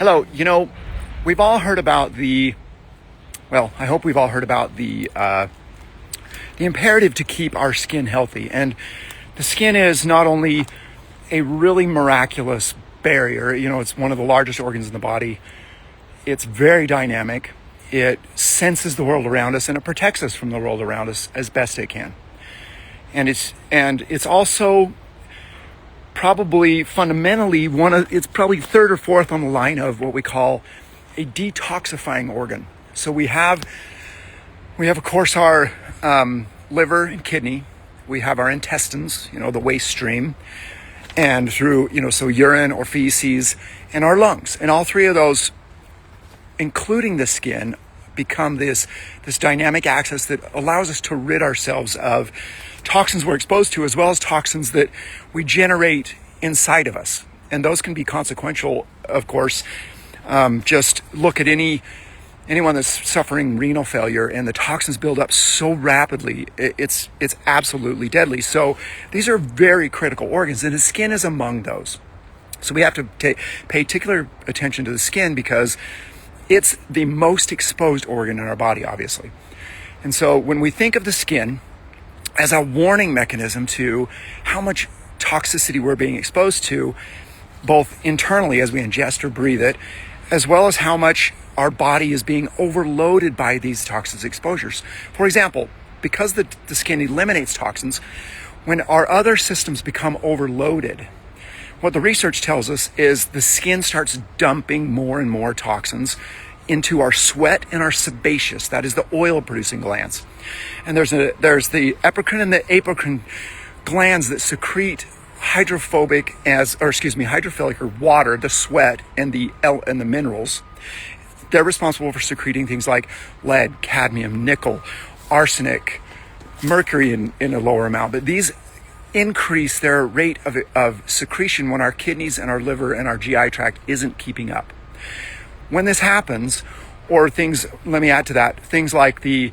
Hello, we've all heard about I hope we've all heard about the imperative to keep our skin healthy. And the skin is not only a really miraculous barrier, it's one of the largest organs in the body. It's very dynamic. It senses the world around us and it protects us from the world around us as best it can. And it's also probably fundamentally it's probably third or fourth on the line of what we call a detoxifying organ. So we have of course our liver and kidney. We have our intestines, the waste stream, and through so urine or feces, and our lungs. And all three of those, including the skin, become this dynamic axis that allows us to rid ourselves of toxins we're exposed to, as well as toxins that we generate inside of us. And those can be consequential, of course. Just look at anyone that's suffering renal failure, and the toxins build up so rapidly, it's absolutely deadly. So these are very critical organs, and the skin is among those. So we have to pay particular attention to the skin because it's the most exposed organ in our body, obviously. And so when we think of the skin as a warning mechanism to how much toxicity we're being exposed to, both internally as we ingest or breathe it, as well as how much our body is being overloaded by these toxins exposures. For example, because the skin eliminates toxins, when our other systems become overloaded, what the research tells us is the skin starts dumping more and more toxins into our sweat and our sebaceous, that is the oil producing glands. And there's the epicrine and the apocrine glands that secrete hydrophilic or water, the sweat and the minerals. They're responsible for secreting things like lead, cadmium, nickel, arsenic, mercury in a lower amount. But these increase their rate of secretion when our kidneys and our liver and our GI tract isn't keeping up. When this happens, let me add to that, things like the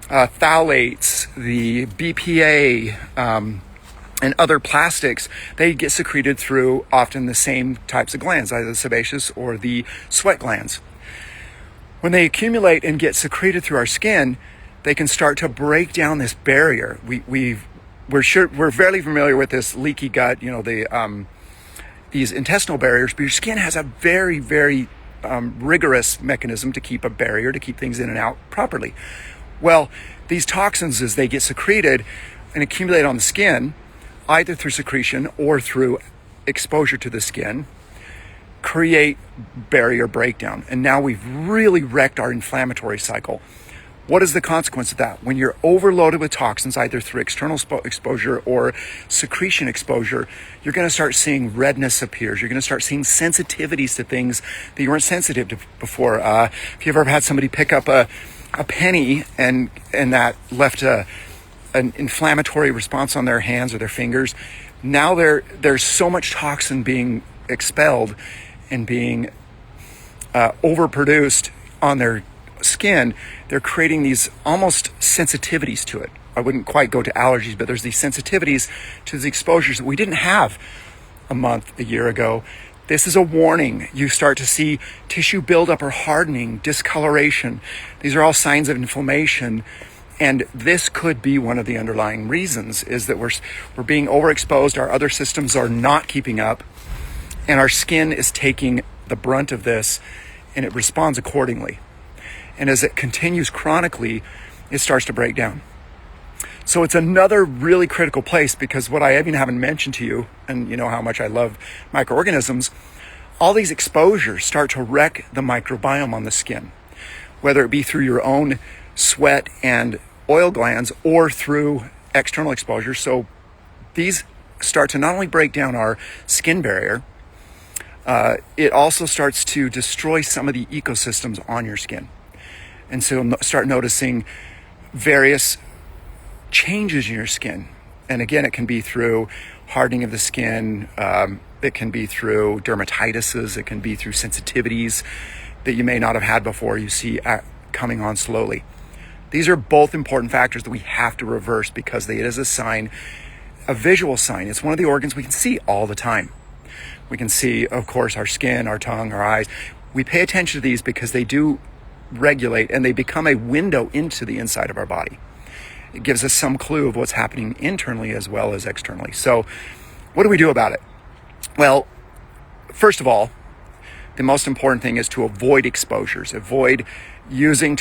phthalates, the BPA, and other plastics, they get secreted through often the same types of glands, either the sebaceous or the sweat glands. When they accumulate and get secreted through our skin, they can start to break down this barrier. We're fairly familiar with this leaky gut, these intestinal barriers, but your skin has a very, very rigorous mechanism to keep a barrier, to keep things in and out properly. Well, these toxins, as they get secreted and accumulate on the skin, either through secretion or through exposure to the skin, create barrier breakdown. And now we've really wrecked our inflammatory cycle. What is the consequence of that? When you're overloaded with toxins, either through external exposure or secretion exposure, you're going to start seeing redness appears. You're going to start seeing sensitivities to things that you weren't sensitive to before. If you've ever had somebody pick up a penny and that left an inflammatory response on their hands or their fingers, now there's so much toxin being expelled and being overproduced on their skin, they're creating these almost sensitivities to it. I wouldn't quite go to allergies, but there's these sensitivities to the exposures that we didn't have a year ago. This is a warning. You start to see tissue buildup or hardening, discoloration. These are all signs of inflammation. And this could be one of the underlying reasons, is that we're being overexposed. Our other systems are not keeping up, and our skin is taking the brunt of this, and it responds accordingly. And as it continues chronically, it starts to break down. So it's another really critical place, because what I even haven't mentioned to you, and you know how much I love microorganisms, all these exposures start to wreck the microbiome on the skin, whether it be through your own sweat and oil glands or through external exposure. So these start to not only break down our skin barrier, it also starts to destroy some of the ecosystems on your skin. And so start noticing various changes in your skin. And again, it can be through hardening of the skin. It can be through dermatitises. It can be through sensitivities that you may not have had before, you see coming on slowly. These are both important factors that we have to reverse, because it is a sign, a visual sign. It's one of the organs we can see all the time. We can see, of course, our skin, our tongue, our eyes. We pay attention to these because they do regulate and they become a window into the inside of our body. It gives us some clue of what's happening internally as well as externally. So what do we do about it? Well, first of all, the most important thing is to avoid exposures. Avoid using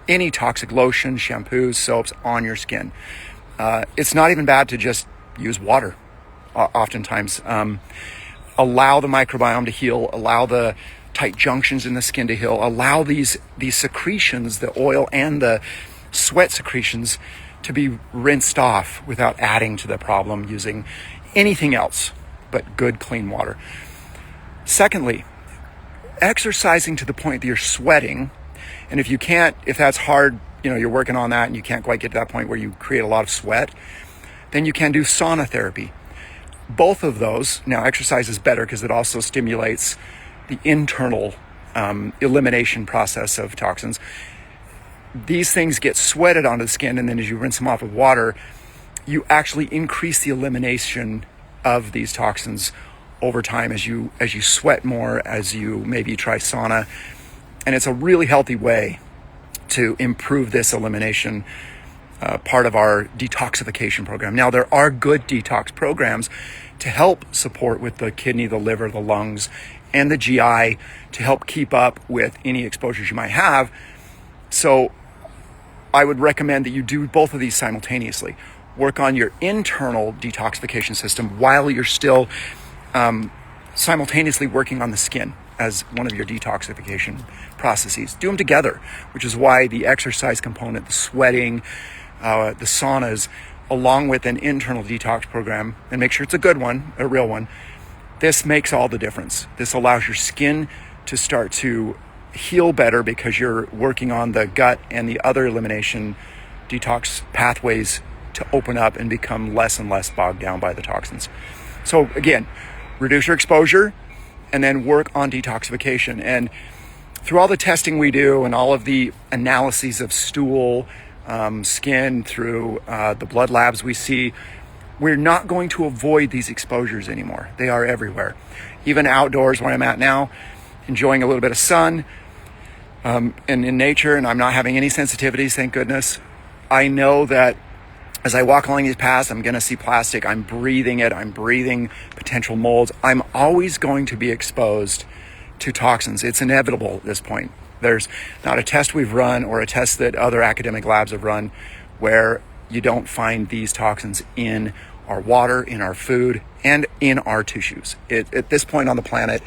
any toxic lotion, shampoos, soaps on your skin. It's not even bad to just use water oftentimes. Allow the microbiome to heal, allow the tight junctions in the skin to heal, allow these secretions, the oil and the sweat secretions, to be rinsed off without adding to the problem using anything else but good, clean water. Secondly, exercising to the point that you're sweating. And if that's hard, you're working on that and you can't quite get to that point where you create a lot of sweat, then you can do sauna therapy. Both of those, now exercise is better because it also stimulates the internal elimination process of toxins. These things get sweated onto the skin, and then as you rinse them off with water, you actually increase the elimination of these toxins over time as you sweat more, as you maybe try sauna. And it's a really healthy way to improve this elimination, part of our detoxification program. Now, there are good detox programs to help support with the kidney, the liver, the lungs, and the GI to help keep up with any exposures you might have. So I would recommend that you do both of these simultaneously. Work on your internal detoxification system while you're still simultaneously working on the skin as one of your detoxification processes. Do them together, which is why the exercise component, the sweating, the saunas, along with an internal detox program, and make sure it's a good one, a real one. This makes all the difference. This allows your skin to start to heal better because you're working on the gut and the other elimination detox pathways to open up and become less and less bogged down by the toxins. So again, reduce your exposure and then work on detoxification. And through all the testing we do and all of the analyses of stool, skin, through the blood labs we see, we're not going to avoid these exposures anymore. They are everywhere. Even outdoors where I'm at now, enjoying a little bit of sun and in nature, and I'm not having any sensitivities, thank goodness. I know that as I walk along these paths, I'm going to see plastic. I'm breathing it. I'm breathing potential molds. I'm always going to be exposed to toxins. It's inevitable at this point. There's not a test we've run or a test that other academic labs have run where you don't find these toxins in our water, in our food, and in our tissues. At this point on the planet,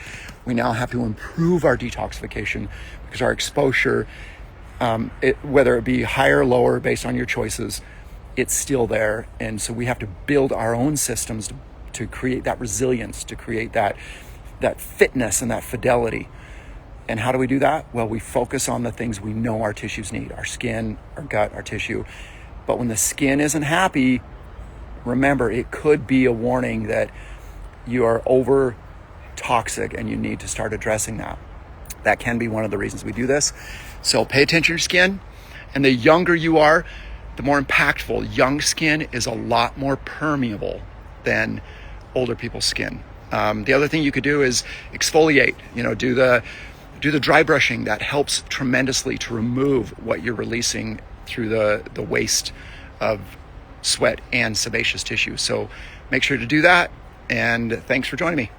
we now have to improve our detoxification because our exposure, whether it be higher or lower based on your choices, it's still there. And so we have to build our own systems to create that resilience, to create that fitness and that fidelity. And how do we do that? Well, we focus on the things we know our tissues need, our skin, our gut, our tissue. But when the skin isn't happy, remember, it could be a warning that you are over toxic and you need to start addressing that. That can be one of the reasons we do this. So pay attention to your skin. And the younger you are, the more impactful. Young skin is a lot more permeable than older people's skin. The other thing you could do is exfoliate, do the dry brushing. That helps tremendously to remove what you're releasing through the waste of sweat and sebaceous tissue. So make sure to do that. And thanks for joining me.